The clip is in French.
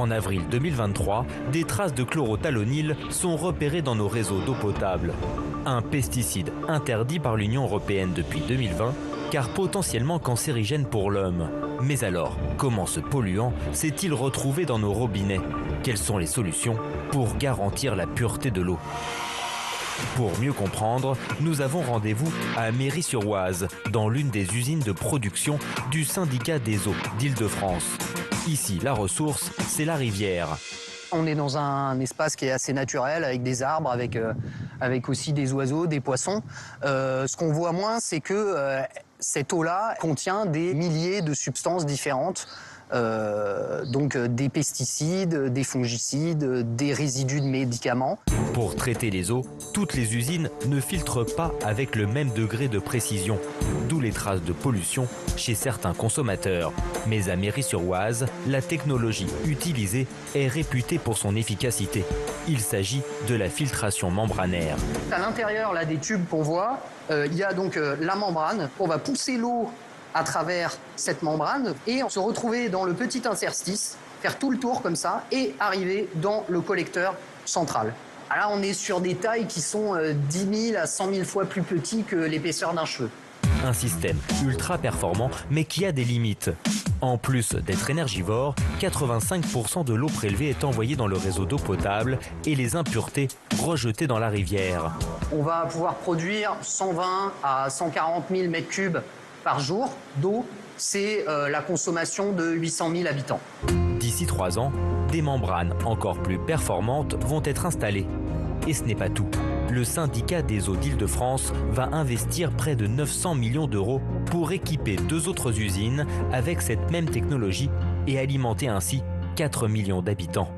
En avril 2023, des traces de chlorothalonil sont repérées dans nos réseaux d'eau potable. Un pesticide interdit par l'Union européenne depuis 2020, car potentiellement cancérigène pour l'homme. Mais alors, comment ce polluant s'est-il retrouvé dans nos robinets? Quelles sont les solutions pour garantir la pureté de l'eau? Pour mieux comprendre, nous avons rendez-vous à Méry-sur-Oise, dans l'une des usines de production du syndicat des eaux d'Île-de-France. Ici, la ressource, c'est la rivière. On est dans un espace qui est assez naturel, avec des arbres, avec aussi des oiseaux, des poissons. Ce qu'on voit moins, c'est que cette eau-là contient des milliers de substances différentes. Donc des pesticides, des fongicides, des résidus de médicaments. Pour traiter les eaux, toutes les usines ne filtrent pas avec le même degré de précision, d'où les traces de pollution chez certains consommateurs. Mais à Méry-sur-Oise, la technologie utilisée est réputée pour son efficacité. Il s'agit de la filtration membranaire. À l'intérieur là, des tubes qu'on voit, il y a donc la membrane. On va pousser l'eau à travers cette membrane et on se retrouver dans le petit interstice, faire tout le tour comme ça et arriver dans le collecteur central. Là, on est sur des tailles qui sont 10 000 à 100 000 fois plus petits que l'épaisseur d'un cheveu. Un système ultra performant, mais qui a des limites. En plus d'être énergivore, 85% de l'eau prélevée est envoyée dans le réseau d'eau potable et les impuretés rejetées dans la rivière. On va pouvoir produire 120 à 140 000 mètres cubes par jour d'eau. C'est la consommation de 800 000 habitants. D'ici 3 ans, des membranes encore plus performantes vont être installées. Et ce n'est pas tout. Le syndicat des eaux d'Île-de-France va investir près de 900 millions d'euros pour équiper 2 autres usines avec cette même technologie et alimenter ainsi 4 millions d'habitants.